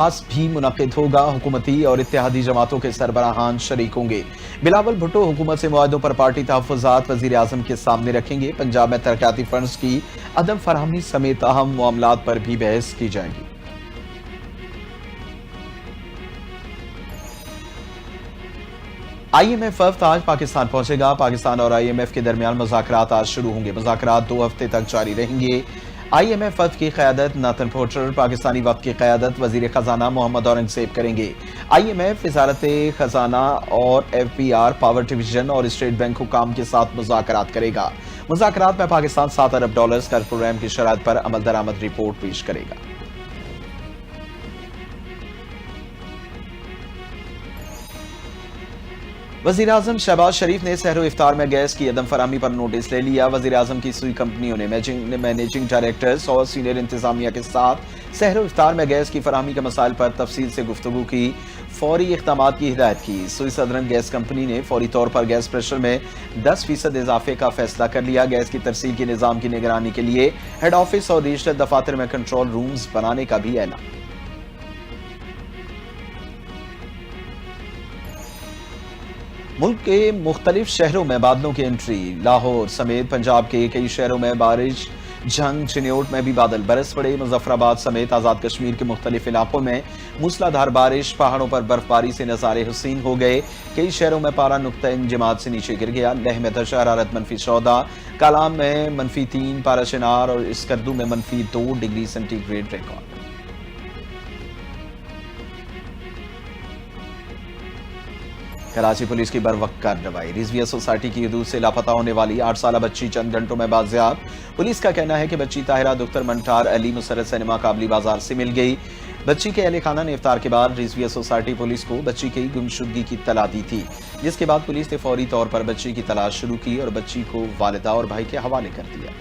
पास भी मुनक़िद होगा। हुकूमती और इत्तेहादी जमातों के सरबराहान शरीक होंगे। बिलावल भुट्टो हुकूमत से मुआहदों पर पार्टी तहफ़्फ़ुज़ात वज़ीर आज़म के सामने रखेंगे। पंजाब में तरक्याती फंड्स की अदम फराहमी समेत अहम मामलात पर भी बहस की जाएगी। IMF वफ़द आज पाकिस्तान पहुंचेगा। पाकिस्तान और IMF के दरमियान मुज़ाकरात आज शुरू होंगे। मुज़ाकरात 2 हफ्ते तक जारी रहेंगे। IMF वफ़द की क़यादत नाथन पोर्टर, पाकिस्तानी वफ़द की क़यादत वज़ीर ख़ज़ाना मोहम्मद औरंगज़ेब करेंगे। IMF वज़ारत ख़ज़ाना और FPR पावर डिवीजन और स्टेट बैंक हुकाम के साथ मुज़ाकरात करेगा। मुज़ाकरात में पाकिस्तान $7 अरब कर्ज़ प्रोग्राम की शराइत पर अमल दरामद रिपोर्ट पेश करेगा। वज़ीर आज़म शहबाज शरीफ ने सहरो इफ्तार में गैस की अदम फराहमी पर नोटिस ले लिया। वज़ीर आज़म की सुई कंपनियों ने मैनेजिंग डायरेक्टर्स और सीनियर इंतजामिया के साथ सहरो इफ्तार में गैस की फराहमी के मसाइल पर तफसील से गुफ्तगू की, फौरी इक़दामात की हिदायत की। सुई सदरन गैस कंपनी ने फौरी तौर पर गैस प्रेशर में 10% इजाफे का फैसला कर लिया। गैस की तरसील के निज़ाम की निगरानी के लिए हेड ऑफिस और रीजनल दफातर में कंट्रोल रूम्स बनाने का भी ऐलान। मुल्क के मुख्तलिफ शहरों में बादलों की एंट्री। लाहौर समेत पंजाब के कई शहरों में बारिश, झंग चिन्योट में भी बादल बरस पड़े। मुजफ्फराबाद समेत आज़ाद कश्मीर के मुख्तलिफ इलाकों में मूसलाधार बारिश, पहाड़ों पर बर्फबारी से नज़ारे हुसीन हो गए। कई शहरों में पारा नुक्ता इंजमात से नीचे गिर गया। लेह में दर्जा हरारत -14, कालाम में -3, पारा चिनार और स्कर्दू में -2 degree centigrade record. Karachi police की बरवक्त कार्रवाई। रिजविया सोसाइटी की हदूद से लापता होने वाली 8 साला बच्ची चंद घंटों में बाजियाब। पुलिस का कहना है कि बच्ची ताहिरा दुख्तर मंटार अली मुसरत सिनेमा काबली बाजार से मिल गई। बच्ची के अहले खाना ने इफ्तार के बाद रिजविया सोसाइटी पुलिस को बच्ची की गुमशुदगी की तला दी थी, जिसके बाद पुलिस ने फौरी तौर पर बच्ची की तलाश शुरू की और बच्ची को वालिदा और भाई के हवाले कर दिया।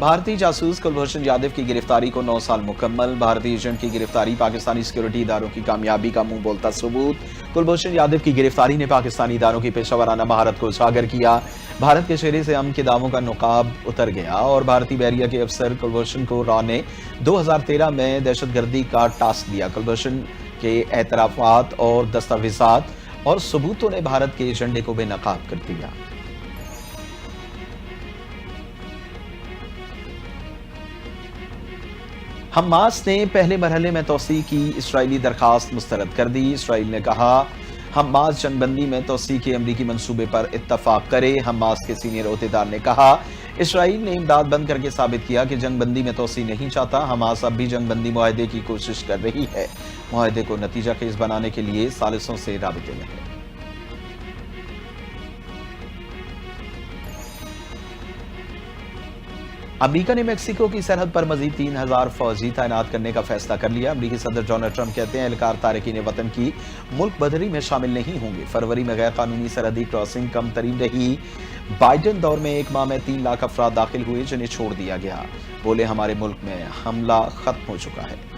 भारतीय जासूस कुलभूषण यादव की गिरफ्तारी को 9 साल मुकम्मल। भारतीय एजेंट की गिरफ्तारी पाकिस्तानी सिक्योरिटी इदारों की कामयाबी का मुंह बोलता सबूत। कुलभूषण यादव की गिरफ्तारी ने पाकिस्तानी इदारों की पेशावराना महारत को उजागर किया। भारत के चेहरे से अमन के दावों का नकाब उतर गया और भारतीय बहरिया के अफसर कुलभूषण को रॉ ने 2013 में दहशतगर्दी का टास्क दिया। कुलभूषण के एतराफात और दस्तावेजात और सबूतों ने भारत के एजेंडे को बेनकाब कर दिया। हमास ने पहले मरहले में तोसी की इसराइली दरखास्त मुस्तरद कर दी। इसराइल ने कहा हमास जंगबंदी में तोसी के अमरीकी मंसूबे पर इत्तफाक करे। हमास के सीनियर ओहदेदार ने कहा इसराइल ने इमदाद बंद करके साबित किया कि जंगबंदी में तोसी नहीं चाहता। हमास अब भी जंगबंदी मुआहदे की कोशिश कर रही है। मुआहदे को नतीजा खेज बनाने के लिए सालिसों से राबिते में है। अमेरिका ने मेक्सिको की सरहद पर मजीद 3000 फौजी तैनात करने का फैसला कर लिया। अमेरिकी सदर डोनाल्ड ट्रंप कहते हैं एहलकार तारकीन वतन की मुल्क बदरी में शामिल नहीं होंगे। फरवरी में गैर कानूनी सरहदी क्रॉसिंग कम तरीन रही। बाइडन दौर में एक माह में 3 लाख अफराद दाखिल हुए जिन्हें छोड़ दिया गया। बोले हमारे मुल्क में हमला खत्म हो चुका है।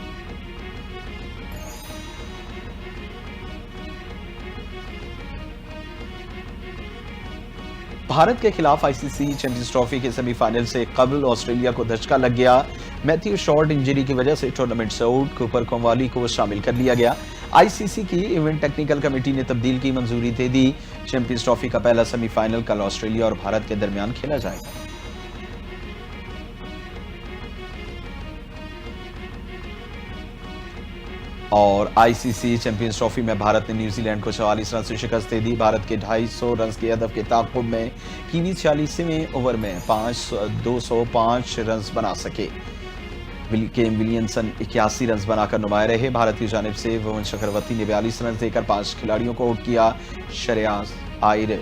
भारत के खिलाफ ICC चैंपियंस ट्रॉफी के सेमीफाइनल से कबल ऑस्ट्रेलिया को धचका लग गया। मैथ्यू शॉर्ट इंजरी की वजह से टूर्नामेंट से आउट। कूपर कोमवाली को शामिल कर लिया गया। ICC की इवेंट टेक्निकल कमेटी ने तब्दील की मंजूरी दे दी। चैंपियंस ट्रॉफी का पहला सेमीफाइनल कल ऑस्ट्रेलिया और भारत के दरमियान खेला जाएगा। और ICC चैंपियंस ट्रॉफी में भारत ने न्यूजीलैंड को 44 रन से शिकस्त दे दी। भारत के 250 रन के हदफ के ताक़ुब में कीवी 46वें ओवर में 205 रन बना सके। केन विलियमसन 81 रन बनाकर नुमाया रहे। भारत की जानिब से भुवन चक्रवर्ती ने 42 रन देकर 5 खिलाड़ियों को आउट किया। श्रेयस अय्यर